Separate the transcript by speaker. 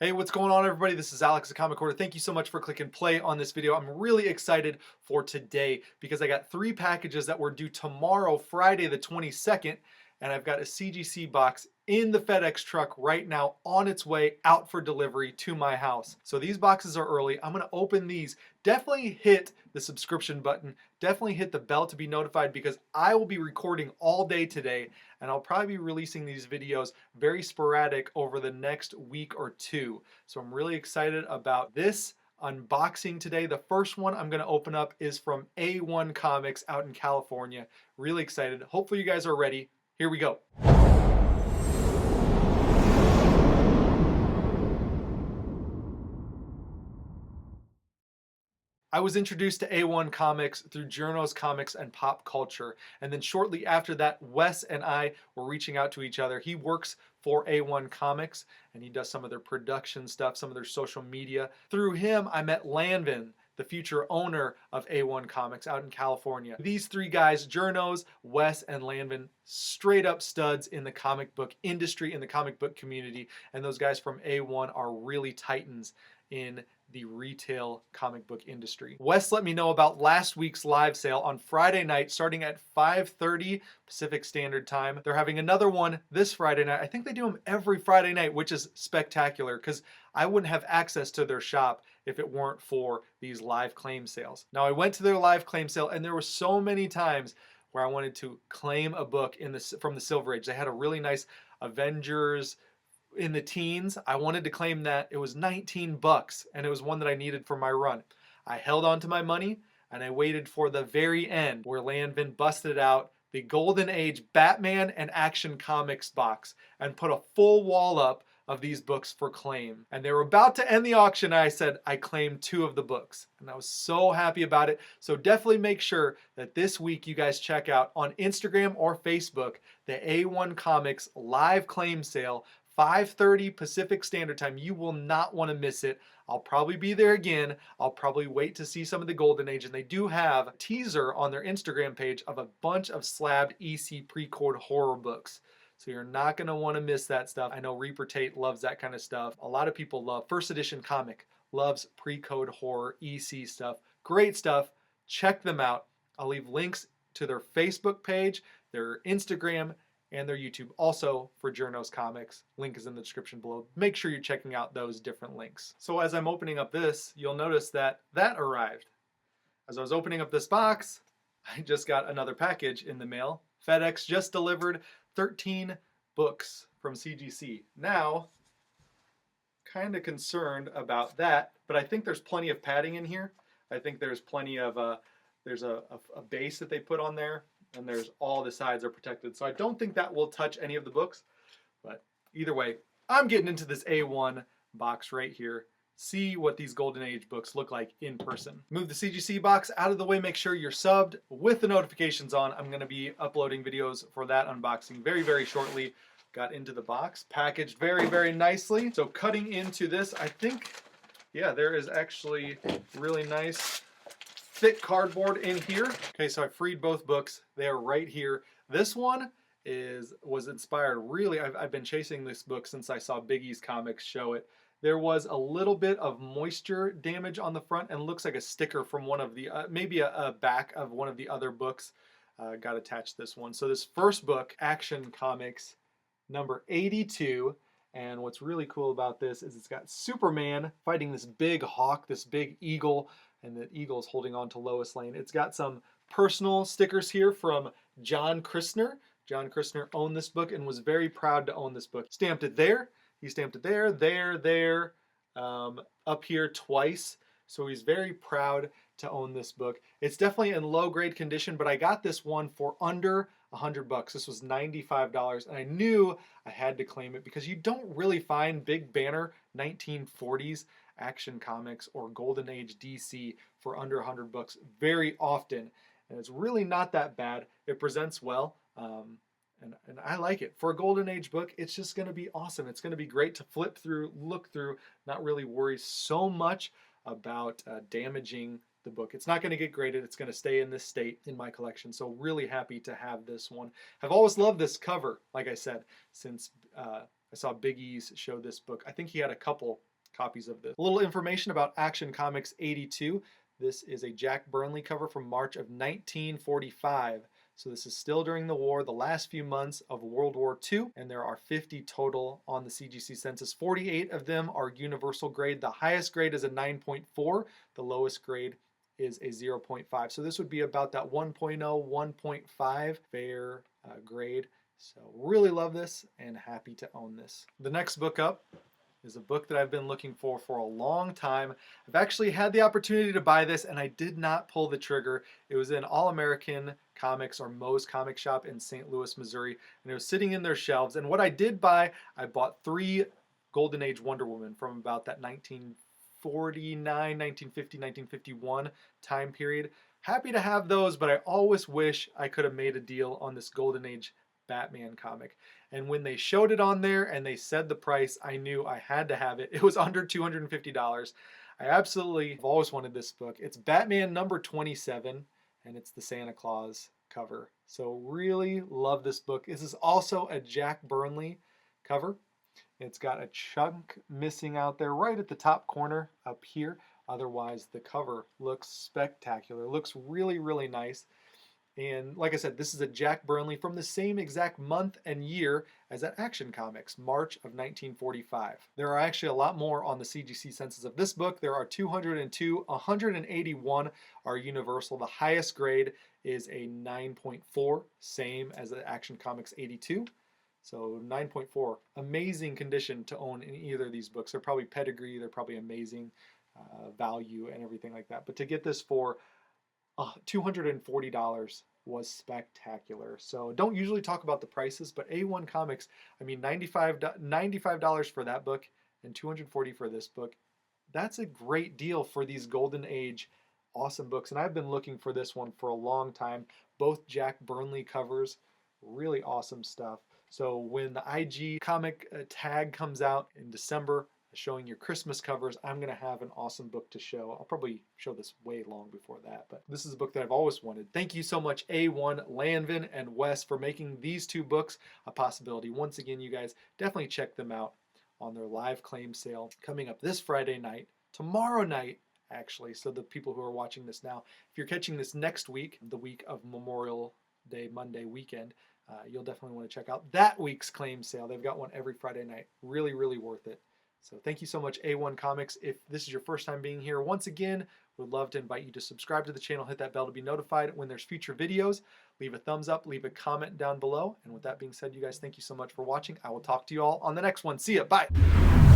Speaker 1: Hey, what's going on, everybody? This is Alex, the Comic Reporter. Thank you so much for clicking play on this video. I'm really excited for today because I got 3 packages that were due tomorrow, Friday the 22nd, and I've got a CGC box in the FedEx truck right now on its way out for delivery to my house. So these boxes are early. I'm going to open these. Definitely hit the subscription button. Definitely hit the bell to be notified because I will be recording all day today, and I'll probably be releasing these videos very sporadic over the next week or two. So I'm really excited about this unboxing today. The first one I'm going to open up is from A-1 Comics out in California. Really excited. Hopefully you guys are ready. Here we go. I was introduced to A-1 Comics through Journos Comics and Pop Culture. And then shortly after that, Wes and I were reaching out to each other. He works for A-1 Comics and he does some of their production stuff, some of their social media. Through him, I met Lanvin, the future owner of A-1 Comics out in California. These 3 guys, Journos, Wes, and Lanvin, straight up studs in the comic book industry, in the comic book community. And those guys from A-1 are really titans in the retail comic book industry. Wes let me know about last week's live sale on Friday night starting at 5:30 Pacific Standard Time. They're having another one this Friday night. I think they do them every Friday night, which is spectacular because I wouldn't have access to their shop if it weren't for these live claim sales. Now I went to their live claim sale and there were so many times where I wanted to claim a book from the Silver Age. They had a really nice Avengers in the teens. I wanted to claim that. It was 19 bucks and it was one that I needed for my run. I held on to my money and I waited for the very end where Lanvin busted out the Golden Age Batman and Action Comics box and put a full wall up of these books for claim. And they were about to end the auction and I said I claimed 2 of the books. And I was so happy about it. So definitely make sure that this week you guys check out on Instagram or Facebook the A-1 Comics live claim sale, 5:30 Pacific Standard Time. You will not want to miss it. I'll probably be there again. I'll probably wait to see some of the Golden Age. And they do have a teaser on their Instagram page of a bunch of slabbed EC pre-code horror books. So you're not going to want to miss that stuff. I know Reaper Tate loves that kind of stuff. A lot of people love first edition comic, loves pre-code horror, EC stuff. Great stuff. Check them out. I'll leave links to their Facebook page, their Instagram, and their YouTube, also for Journos Comics. Link is in the description below. Make sure you're checking out those different links. So as I'm opening up this, you'll notice that arrived. As I was opening up this box, I just got another package in the mail. FedEx just delivered 13 books from CGC. Now, kind of concerned about that, but I think there's plenty of padding in here. I think there's plenty of, there's a base that they put on there, and there's all the sides are protected. So I don't think that will touch any of the books, but either way, I'm getting into this A-1 box right here. See what these Golden Age books look like in person. Move the CGC box out of the way. Make sure you're subbed with the notifications on. I'm gonna be uploading videos for that unboxing very, very shortly. Got into the box, packaged very, very nicely. So cutting into this, I think, yeah, there is actually really nice thick cardboard in here. Okay, so I freed both books. They are right here. This one was inspired, really, I've been chasing this book since I saw Big E's Comics show it. There was a little bit of moisture damage on the front and looks like a sticker from one of the, maybe a back of one of the other books got attached to this one. So this first book, Action Comics, number 82. And what's really cool about this is it's got Superman fighting this big hawk, this big eagle, and the eagle's holding on to Lois Lane. It's got some personal stickers here from John Christner. John Christner owned this book and was very proud to own this book. Stamped it there. He stamped it there, there, up here twice. So he's very proud to own this book. It's definitely in low grade condition, but I got this one for under 100 bucks. This was $95, and I knew I had to claim it because you don't really find big banner 1940s Action Comics or Golden Age DC for under 100 bucks very often, and it's really not that bad. It presents well, and I like it. For a Golden Age book, it's just going to be awesome. It's going to be great to flip through, look through, not really worry so much about damaging the book. It's not going to get graded. It's going to stay in this state in my collection. So really happy to have this one. I've always loved this cover, like I said, since I saw Big E's show this book. I think he had a couple copies of this. A little information about Action Comics 82. This is a Jack Burnley cover from March of 1945. So this is still during the war, the last few months of World War II, and there are 50 total on the CGC census. 48 of them are universal grade. The highest grade is a 9.4. The lowest grade is a 0.5. So this would be about that 1.0, 1.5 fair grade. So really love this and happy to own this. The next book up is a book that I've been looking for a long time. I've actually had the opportunity to buy this and I did not pull the trigger. It was in All American Comics or Moe's Comic Shop in St. Louis, Missouri, and it was sitting in their shelves. And what I did buy, I bought 3 Golden Age Wonder Woman from about that 1949, 1950, 1951 time period. Happy to have those, but I always wish I could have made a deal on this Golden Age Batman comic. And when they showed it on there and they said the price, I knew I had to have it. It was under $250. I absolutely have always wanted this book. It's Batman number 27 and it's the Santa Claus cover. So really love this book. This is also a Jack Burnley cover. It's got a chunk missing out there right at the top corner up here. Otherwise, the cover looks spectacular. It looks really, really nice. And like I said, this is a Jack Burnley from the same exact month and year as that Action Comics, March of 1945. There are actually a lot more on the CGC census of this book. There are 202, 181 are universal. The highest grade is a 9.4, same as the Action Comics 82. So 9.4, amazing condition to own in either of these books. They're probably pedigree, they're probably amazing value and everything like that. But to get this for $240 was spectacular. So don't usually talk about the prices, but A-1 Comics, I mean, $95 for that book and $240 for this book. That's a great deal for these Golden Age awesome books. And I've been looking for this one for a long time. Both Jack Burnley covers, really awesome stuff. So when the IG comic tag comes out in December, showing your Christmas covers, I'm going to have an awesome book to show. I'll probably show this way long before that, but this is a book that I've always wanted. Thank you so much, A-1, Lanvin, and Wes, for making these 2 books a possibility. Once again, you guys definitely check them out on their live claim sale coming up this Friday night, tomorrow night, actually. So the people who are watching this now, if you're catching this next week, the week of Memorial Day, Monday weekend, you'll definitely want to check out that week's claim sale. They've got one every Friday night. Really, really worth it. So thank you so much, A-1 Comics. If this is your first time being here, once again, would love to invite you to subscribe to the channel, hit that bell to be notified when there's future videos, leave a thumbs up, leave a comment down below. And with that being said, you guys, thank you so much for watching. I will talk to you all on the next one. See ya. Bye.